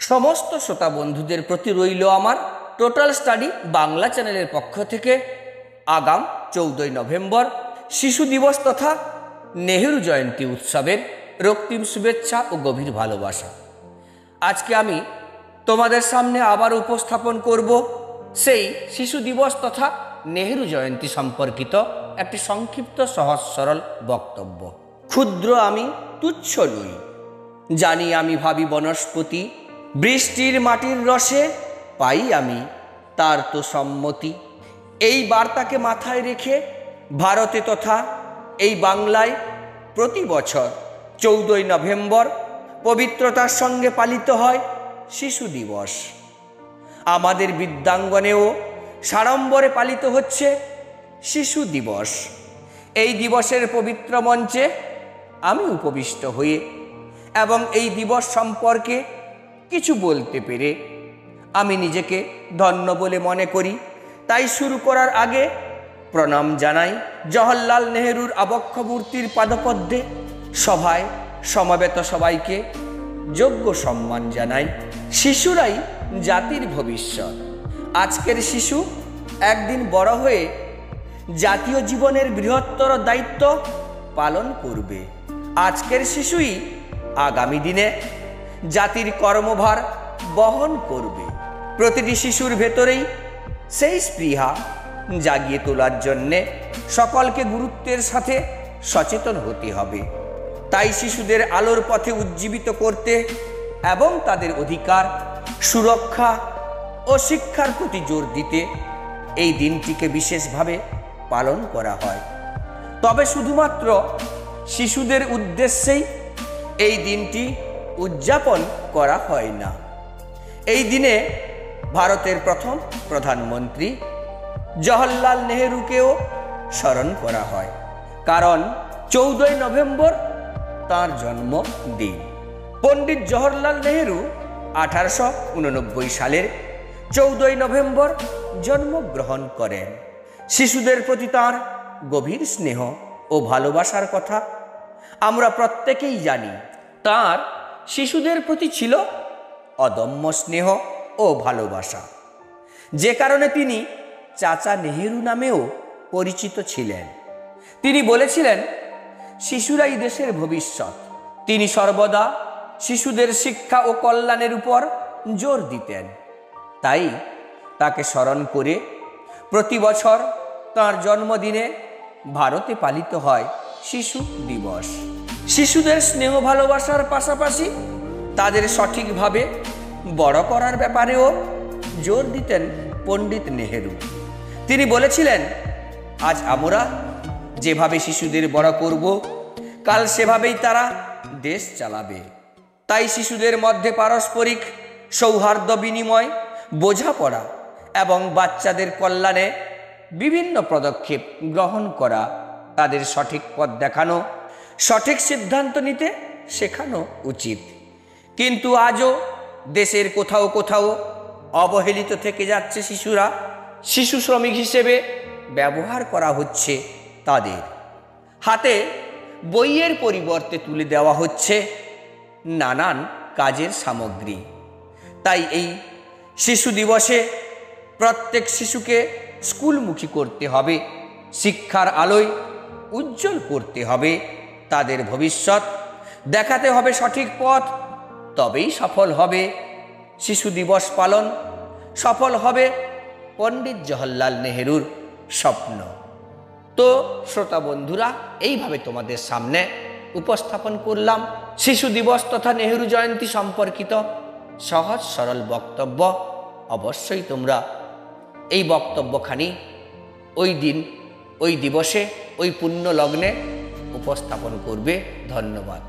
সমস্ত শ্রোতা বন্ধুদের প্রতি রইল আমার টোটাল স্টাডি বাংলা চ্যানেলের পক্ষ থেকে আগাম 14ই নভেম্বর শিশু দিবস তথা নেহেরু জয়ন্তী উৎসবের রক্তিম শুভেচ্ছা ও গভীর ভালোবাসা। আজকে আমি তোমাদের সামনে আবার উপস্থাপন করব সেই শিশু দিবস তথা নেহেরু জয়ন্তী সম্পর্কিত একটি সংক্ষিপ্ত সহজ সরল বক্তব্য। ক্ষুদ্র আমি তুচ্ছ নই, জানি আমি ভাবি বনস্পতি, বৃষ্টির মাটির রসে পাই আমি তার তো সম্মতি। এই বার্তাকে মাথায় রেখে ভারতে তথা এই বাংলায় প্রতি বছর 14ই নভেম্বর পবিত্রতার সঙ্গে পালিত হয় শিশু দিবস। আমাদের বিদ্যাঙ্গনেও সাড়ম্বরে পালিত হচ্ছে শিশু দিবস। এই দিবসের পবিত্র মঞ্চে আমি উপবিষ্ট হয়ে এবং এই দিবস সম্পর্কে কিছু বলতে পেরে আমি নিজেকে ধন্য বলে মনে করি। তাই শুরু করার আগে প্রণাম জানাই জওহরলাল নেহেরুর আবক্ষ মূর্তির পাদপদ্মে। সভায় সমবেত সবাইকে যোগ্য সম্মান জানাই। শিশুরাই জাতির ভবিষ্যৎ। আজকের শিশু একদিন বড় হয়ে জাতীয় জীবনের বৃহত্তর দায়িত্ব পালন করবে। আজকের শিশুই আগামী দিনে জাতির কর্মভার বহন করবে। প্রতিটি শিশুর ভেতরেই সেই স্পৃহা জাগিয়ে তোলার জন্যে সকলকে গুরুত্বের সাথে সচেতন হতে হবে। তাই শিশুদের আলোর পথে উজ্জীবিত করতে এবং তাদের অধিকার, সুরক্ষা ও শিক্ষার প্রতি জোর দিতে এই দিনটিকে বিশেষভাবে পালন করা হয়। তবে শুধুমাত্র শিশুদের উদ্দেশ্যেই এই দিনটি উদযাপন করা হয় না। এই দিনে ভারতের প্রথম প্রধানমন্ত্রী জওহরলাল নেহেরুকেও স্মরণ করা হয়, কারণ 14ই নভেম্বর তাঁর জন্মদিন। পণ্ডিত জওহরলাল নেহেরু 1889 সালের 14ই নভেম্বর জন্মগ্রহণ করেন। শিশুদের প্রতি তাঁর গভীর স্নেহ ও ভালোবাসার কথা আমরা প্রত্যেকেই জানি। তাঁর শিশুদের প্রতি ছিল অদম্য স্নেহ ও ভালোবাসা, যে কারণে তিনি চাচা নেহেরু নামেও পরিচিত ছিলেন। তিনি বলেছিলেন, শিশুরাই দেশের ভবিষ্যৎ। তিনি সর্বদা শিশুদের শিক্ষা ও কল্যাণের উপর জোর দিতেন। তাই তাকে স্মরণ করে প্রতি বছর তাঁর জন্মদিনে ভারতে পালিত হয় শিশু দিবস। শিশুদের স্নেহ ভালোবাসার পাশাপাশি তাদের সঠিকভাবে বড় করার ব্যাপারেও জোর দিতেন পণ্ডিত নেহেরু। তিনি বলেছিলেন, আজ আমরা যেভাবে শিশুদের বড় করব, কাল সেভাবেই তারা দেশ চালাবে। তাই শিশুদের মধ্যে পারস্পরিক সৌহার্দ্য বিনিময়, বোঝাপড়া এবং বাচ্চাদের কল্যাণে বিভিন্ন পদক্ষেপ গ্রহণ করা, তাদের সঠিক পথ দেখানো, সঠিক সিদ্ধান্ত নিতে শেখানো উচিত। কিন্তু আজও দেশের কোথাও কোথাও অবহেলিত থেকে যাচ্ছে শিশুরা। শিশু শ্রমিক হিসেবে ব্যবহার করা হচ্ছে তাদের। হাতে বইয়ের পরিবর্তে তুলে দেওয়া হচ্ছে নানান কাজের সামগ্রী। তাই এই শিশু দিবসে প্রত্যেক শিশুকে স্কুলমুখী করতে হবে, শিক্ষার আলোয় উজ্জ্বল করতে হবে তাদের ভবিষ্যৎ, দেখাতে হবে সঠিক পথ। তবেই সফল হবে শিশু দিবস পালন, সফল হবে পণ্ডিত জওহরলাল নেহেরুর স্বপ্ন। তো শ্রোতা বন্ধুরা, এইভাবে তোমাদের সামনে উপস্থাপন করলাম শিশু দিবস তথা নেহেরু জয়ন্তী সম্পর্কিত সহজ সরল বক্তব্য। অবশ্যই তোমরা এই বক্তব্যখানি ওই দিন, ওই দিবসে, ওই পুণ্য লগ্নে উপস্থাপন করবে। ধন্যবাদ।